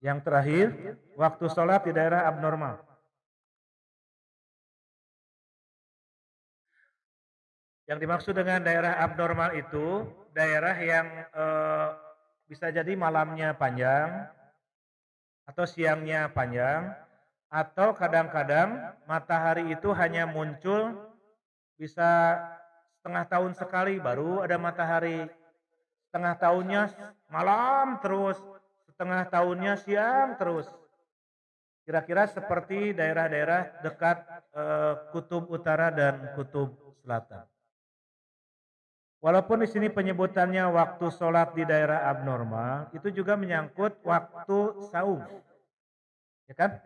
Yang terakhir, waktu sholat di daerah abnormal. Yang dimaksud dengan daerah abnormal itu daerah yang bisa jadi malamnya panjang atau siangnya panjang atau kadang-kadang matahari itu hanya muncul bisa setengah tahun sekali baru ada matahari. Setengah tahunnya malam terus, setengah tahunnya siang terus. Kira-kira seperti daerah-daerah dekat kutub utara dan kutub selatan. Walaupun di sini penyebutannya waktu sholat di daerah abnormal, itu juga menyangkut waktu saum. Ya kan?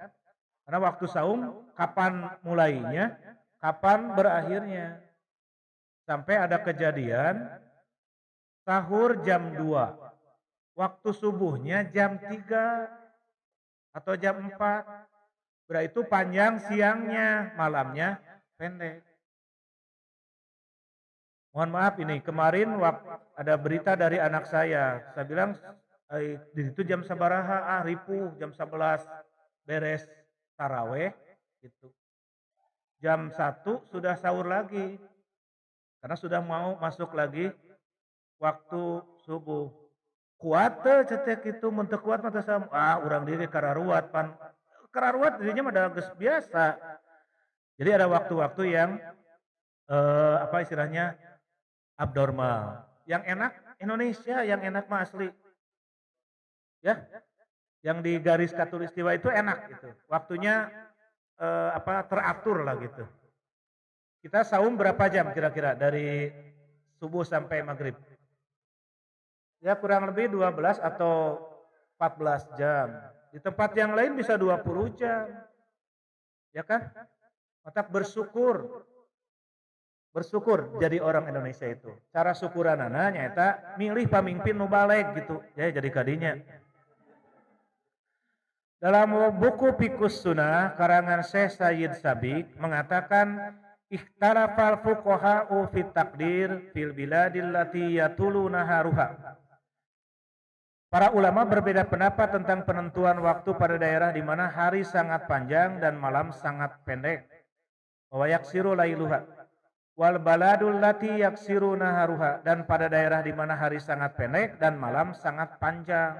Karena waktu saum, kapan mulainya, kapan berakhirnya. Sampai ada kejadian, sahur jam 2, waktu subuhnya jam 3 atau jam 4. Berarti itu panjang siangnya, malamnya pendek. Mohon maaf ini, kemarin ada berita dari anak saya bilang di situ jam sabaraha, ripuh jam 11 beres taraweh gitu. Jam 1 sudah sahur lagi, karena sudah mau masuk lagi waktu subuh. Kuat cetek itu, mentek kuat mata sama, urang diri kararuat pan. Kararuat dirinya mah geus biasa. Jadi ada waktu-waktu yang apa istilahnya abnormal. Yang enak Indonesia, yang enak mah asli. Ya, yang di garis khatulistiwa itu enak gitu. Waktunya teratur lah gitu. Kita saum berapa jam kira-kira dari subuh sampai maghrib? Ya kurang lebih 12 atau 14 jam. Di tempat yang lain bisa 20 jam. Ya kan? Maka bersyukur. Bersyukur jadi orang Indonesia itu. Cara syukuranana nyata milih pamimpin nu baleg gitu. Ya jadi kadinya. Dalam buku Fiqhus Sunnah karangan Syekh Sayyid Sabiq mengatakan ikhtalafal fuqaha'u fit taqdir fil biladil lati yatulunaha ruha. Para ulama berbeda pendapat tentang penentuan waktu pada daerah di mana hari sangat panjang dan malam sangat pendek. Wa yaksiru lailuha. Wal baladul lati yaksiru naharuha, dan pada daerah di mana hari sangat pendek dan malam sangat panjang.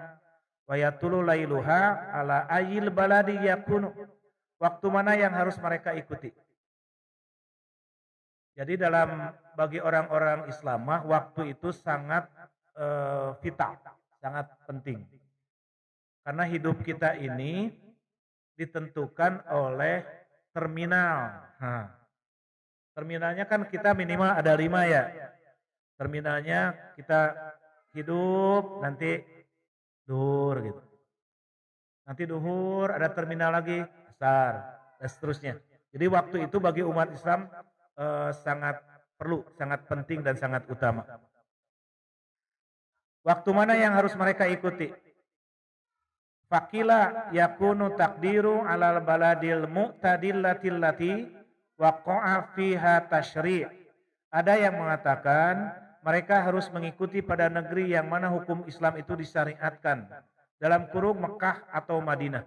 Wa yatulu lailuha ala ayil baladi yakunu. Waktu mana yang harus mereka ikuti? Jadi bagi orang-orang Islam waktu itu sangat vital, sangat penting. Karena hidup kita ini ditentukan oleh terminal. Terminalnya kan kita minimal ada 5 ya. Terminalnya kita hidup, nanti duhur gitu. Nanti duhur ada terminal lagi, asar, dan seterusnya. Jadi waktu itu bagi umat Islam sangat perlu, sangat penting dan sangat utama. Waktu mana yang harus mereka ikuti? Fakila yakunu takdiru alal baladil mu'tadillatil lati waqa'a fiha tasyri'. Ada yang mengatakan mereka harus mengikuti pada negeri yang mana hukum Islam itu disyariatkan. Dalam kurung Mekah atau Madinah.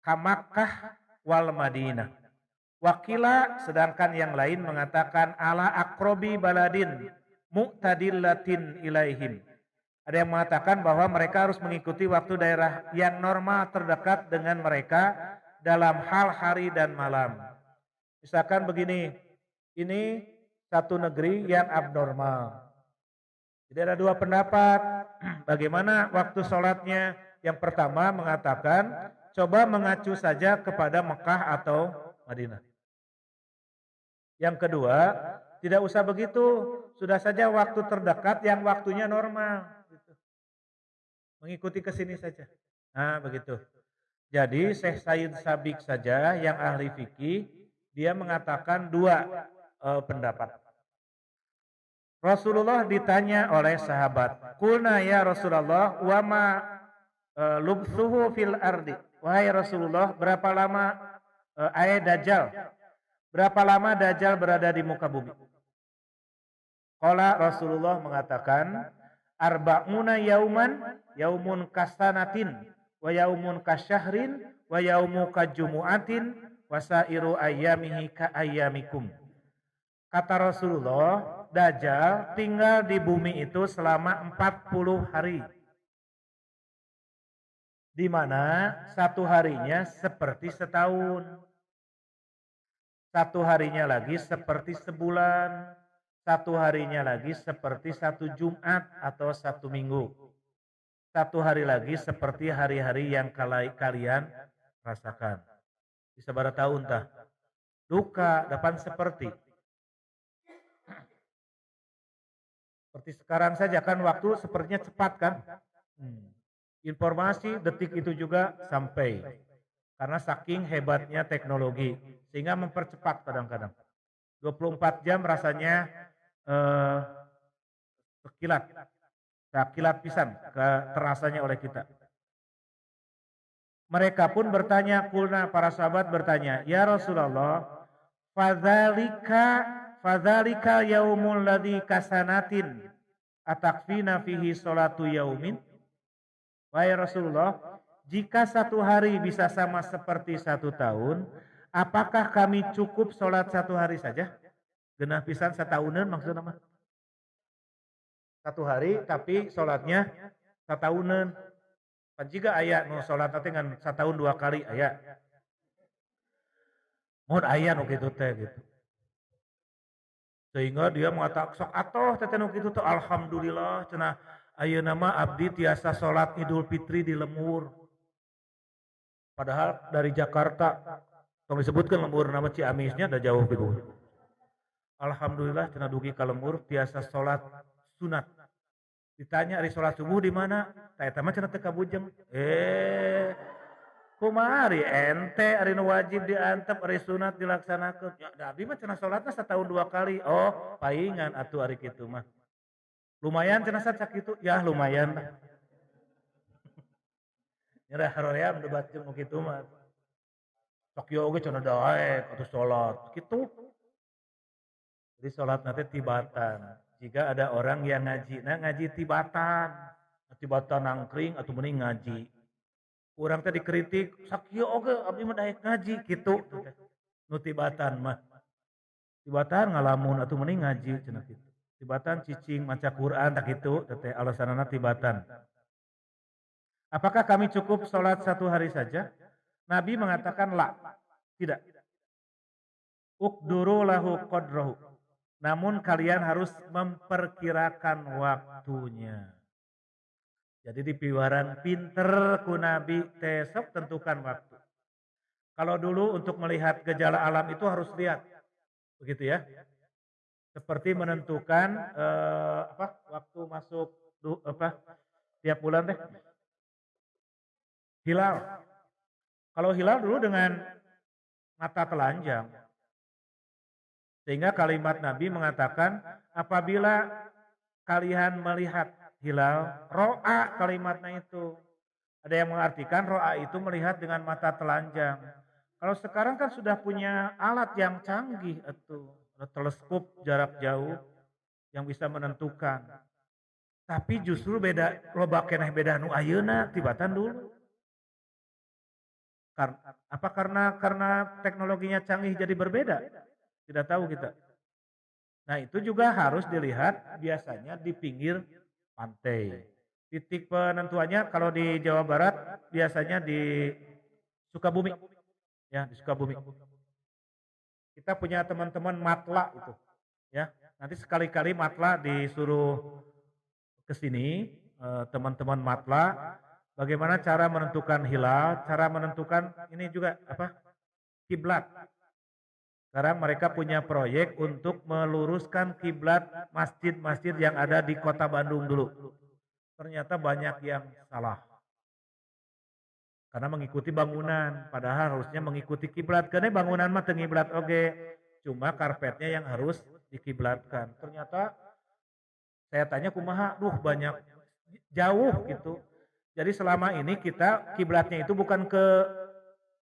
Kamakkah wal Madinah. Wakila sedangkan yang lain mengatakan ala akrobi baladin mu'tadillatin ilaihim. Ada yang mengatakan bahwa mereka harus mengikuti waktu daerah yang normal terdekat dengan mereka dalam hal hari dan malam. Misalkan begini, ini satu negeri yang abnormal. Jadi ada 2 pendapat. Bagaimana waktu sholatnya? Yang pertama mengatakan, coba mengacu saja kepada Mekah atau Madinah. Yang kedua, tidak usah begitu. Sudah saja waktu terdekat yang waktunya normal. Mengikuti ke sini saja. Nah begitu. Jadi Syekh Sayyid Sabiq saja yang ahli fikih, dia mengatakan 2 pendapat. Rasulullah ditanya oleh sahabat, "Qulna ya Rasulullah, wa ma lubthuhu fil ardi?" Wahai Rasulullah, berapa lama Dajjal? Berapa lama Dajjal berada di muka bumi? Qala Rasulullah mengatakan, arba'una yauman yaumun kasanatin wa yaumun kasyahrin wa yaumu kajumu'atin wa sairu ayyamihi ka ayyamikum. Kata Rasulullah, Dajjal tinggal di bumi itu selama 40 hari. Di mana satu harinya seperti setahun. Satu harinya lagi seperti sebulan. Satu harinya lagi seperti satu Jumat atau satu Minggu. Satu hari lagi seperti hari-hari yang kalian rasakan. Bisa pada tahun tah. Duka dapat seperti. Seperti sekarang saja kan waktu sepertinya cepat kan. Informasi detik itu juga sampai. Karena saking hebatnya teknologi. Sehingga mempercepat kadang-kadang. 24 jam rasanya sekilat. Sekilat pisan terasanya oleh kita. Mereka pun bertanya, kulna para sahabat bertanya, ya Rasulullah, fadzalika yaumul ladzi kasanatin atakfina fihi sholatu yaumin. Wahai Rasulullah, jika satu hari bisa sama seperti satu tahun, apakah kami cukup sholat satu hari saja? Genah pisan satahunan maksudnya mah. Satu hari tapi sholatnya satahunan. Jika ayat nu sholat dengan setahun 2 kali ayat. Mun ayat nu kitu teh gitu. Sehingga dia mengatakan sok atoh teh nu kitu teh alhamdulillah cenah ayeuna mah abdi tiasa sholat Idul Fitri di Lemur. Padahal dari Jakarta tong disebutkan Lemur nama Ciamisnya ada jauh gitu. Alhamdulillah cenah dugi ka Lemur tiasa sholat sunat. Ditanya hari sholat subuh di mana? Eta mah cenah teu kabujeng. Kumaha ari ente ari nu wajib diantep ari sunat dilaksanakeun. Ya da abdi mah cenah sholatna setahun 2 kali. Oh, paingan atuh ari kitu mah. Lumayan cenah sakitu. Ya lumayan lah. Nyerah haroream debat jeung kitu mah. Sok yo oge cenah daek atuh sholat. Kitu. Jadi sholat nanti tibatan. Jika ada orang yang ngaji, nah ngaji tibatan nangkring atau mending ngaji. Orang tadi dikritik, sakio oge abdi mah daek ngaji gitu. Nu tibatan mah. Tibatan ngalamun atau mending ngaji cenah kitu. Tibatan cicing maca Quran tak kitu, teh alasanana tibatan. Apakah kami cukup sholat satu hari saja? Nabi mengatakan la, tidak. Uqduru lahu qadrahu. Namun kalian harus memperkirakan waktunya. Jadi di piwaran pinter ku Nabi tesok tentukan waktu. Kalau dulu untuk melihat gejala alam itu harus lihat. Begitu ya. Seperti menentukan waktu masuk tiap bulan deh. Hilal. Kalau hilal dulu dengan mata telanjang. Sehingga kalimat Nabi mengatakan apabila kalian melihat hilal, ro'a kalimatnya itu. Ada yang mengartikan ro'a itu melihat dengan mata telanjang. Kalau sekarang kan sudah punya alat yang canggih itu. Teleskop jarak jauh yang bisa menentukan. Tapi justru beda, loba keneh beda nu ayeuna tibatan dulu. Apa karena teknologinya canggih jadi berbeda? Tidak tahu kita. Nah itu juga harus dilihat biasanya di pinggir pantai. Titik penentuannya kalau di Jawa Barat biasanya di Sukabumi. Ya di Sukabumi. Kita punya teman-teman matla itu. Ya nanti sekali-kali matla disuruh ke sini teman-teman matla. Bagaimana cara menentukan hilal, cara menentukan ini juga kiblat. Sekarang mereka punya proyek untuk meluruskan kiblat masjid-masjid yang ada di kota Bandung dulu. Ternyata banyak yang salah. Karena mengikuti bangunan, padahal harusnya mengikuti kiblat. Karena bangunan mah tengiblat oge, cuma karpetnya yang harus dikiblatkan. Ternyata saya tanya kumaha, banyak jauh gitu. Jadi selama ini kita kiblatnya itu bukan ke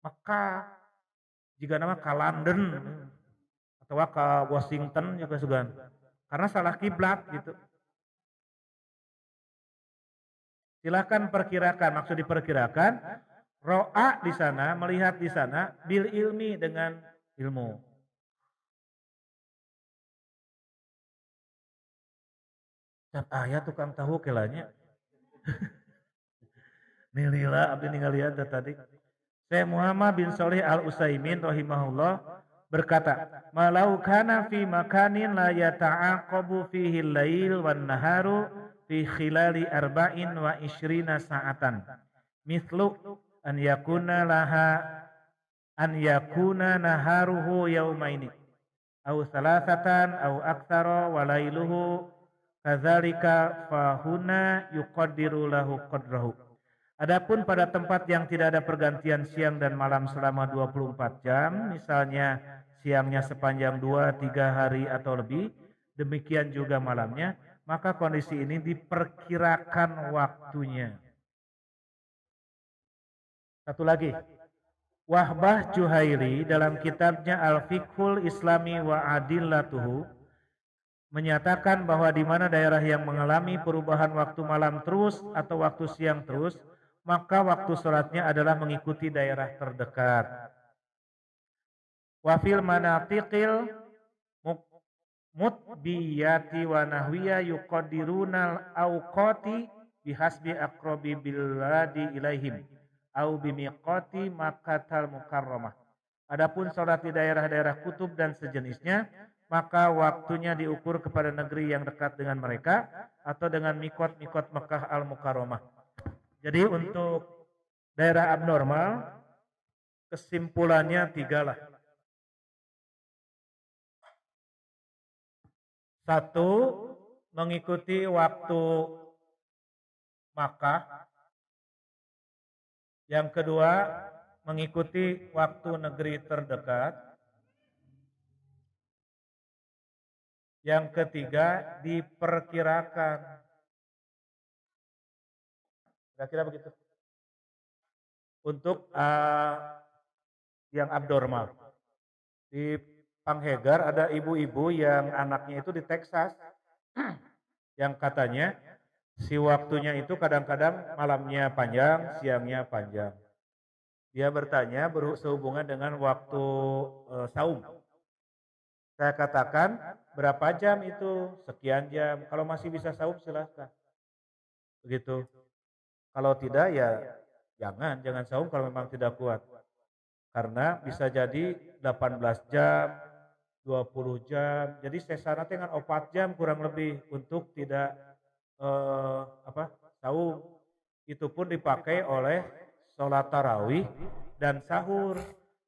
Mekah, jika nama ke London atau ke Washington juga sugan. Karena salah kiblat gitu. Silahkan perkirakan, maksud diperkirakan, ro'a di sana, melihat di sana, bil ilmi dengan ilmu. Dan ayat tukang tahu kelanya. Nilila abdi ninggalian tadi. Syekh Muhammad bin Shalih Al-Utsaimin rahimahullah berkata, "Malau kana fi makanin la yata'aqabu fihi al-lail wan naharu fi khilali arba'in wa ishrina sa'atan. Mithlu an yakuna naharuhu yaumaini au salasatan au aktsara wa lailuhu kadzalika fahuna yuqaddiru lahu qadrahu." Adapun pada tempat yang tidak ada pergantian siang dan malam selama 24 jam, misalnya siangnya sepanjang 2-3 hari atau lebih, demikian juga malamnya, maka kondisi ini diperkirakan waktunya. Satu lagi, Wahbah Juhairi dalam kitabnya Al-Fiqhul Islami wa Adillatuhu menyatakan bahwa di mana daerah yang mengalami perubahan waktu malam terus atau waktu siang terus, maka waktu sholatnya adalah mengikuti daerah terdekat. Wafil manatiqil mutbiyati wa nahwiya yuqadirunal awqati bihasbi aqrabi biladi ilaihim au bimiqati Makkatal Mukarramah. Adapun sholat di daerah-daerah kutub dan sejenisnya, maka waktunya diukur kepada negeri yang dekat dengan mereka atau dengan mikot-mikot Mekah Al-Mukarramah. Jadi untuk daerah abnormal, kesimpulannya 3 lah. 1, mengikuti waktu Makkah. Yang kedua, mengikuti waktu negeri terdekat. Yang ketiga, diperkirakan. Kira-kira begitu. Untuk yang abnormal. Di Panghegar ada ibu-ibu yang anaknya itu di Texas. Yang katanya si waktunya itu kadang-kadang malamnya panjang, siangnya panjang. Dia bertanya sehubungan dengan waktu saum. Saya katakan berapa jam itu? Sekian jam. Kalau masih bisa saum silahkan. Begitu. Kalau tidak ya jangan saum kalau memang tidak kuat. Karena bisa jadi 18 jam, 20 jam. Jadi sesana dengan 4 jam kurang lebih untuk tidak saum. Itu pun dipakai oleh sholat tarawih dan sahur.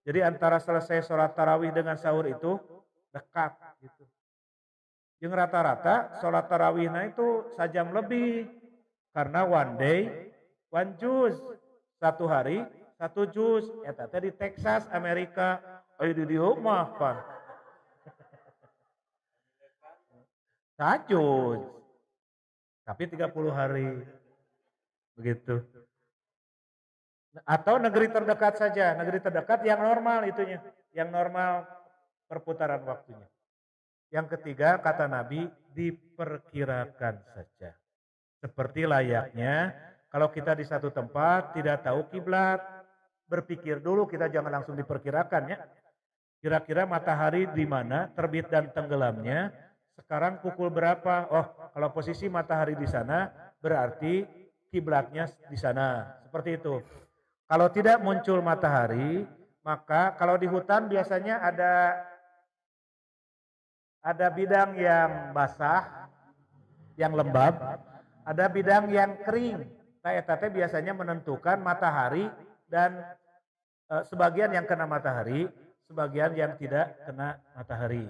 Jadi antara selesai sholat tarawih dengan sahur itu dekat gitu. Yang rata-rata sholat tarawihnya itu sajam lebih. Karena one day, one juz. 1 hari, 1 juz. Eta teh di Texas, Amerika. Ayo di dieu mah kan. 1 juz. Tapi 30 hari. Begitu. Atau negeri terdekat saja. Negeri terdekat yang normal itunya. Yang normal perputaran waktunya. Yang ketiga, kata Nabi, diperkirakan saja. Seperti layaknya kalau kita di satu tempat tidak tahu kiblat, berpikir dulu, kita jangan langsung diperkirakan ya. Kira-kira matahari di mana terbit dan tenggelamnya, sekarang pukul berapa? Oh, kalau posisi matahari di sana berarti kiblatnya di sana. Seperti itu. Kalau tidak muncul matahari, maka kalau di hutan biasanya ada bidang yang basah, yang lembab, ada bidang yang kering. Eta teh biasanya menentukan matahari dan sebagian yang kena matahari, sebagian yang tidak kena matahari.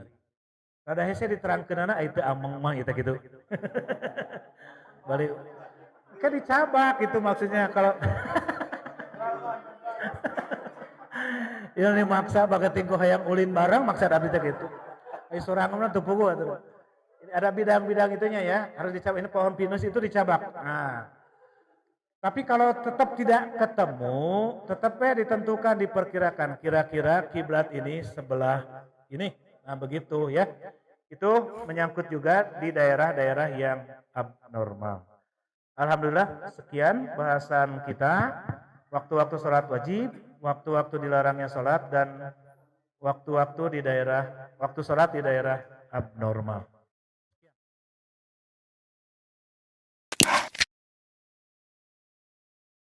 Rada hese diterangkeunana itu ameng mah eta gitu. Balik kan dicabak itu maksudnya kalau ini maksa bageting ku hayang ulin bareng maksud abdi teh gitu. Ai sorangan tuh pugu atuh. Ada bidang-bidang itunya ya, harus dicabak. Ini pohon pinus itu dicabak. Nah, tapi kalau tetap tidak ketemu, tetapnya ditentukan, diperkirakan. Kira-kira kiblat ini sebelah ini. Nah begitu ya. Itu menyangkut juga di daerah-daerah yang abnormal. Alhamdulillah sekian bahasan kita. Waktu-waktu sholat wajib, waktu-waktu dilarangnya sholat, dan waktu-waktu di daerah, waktu sholat di daerah abnormal.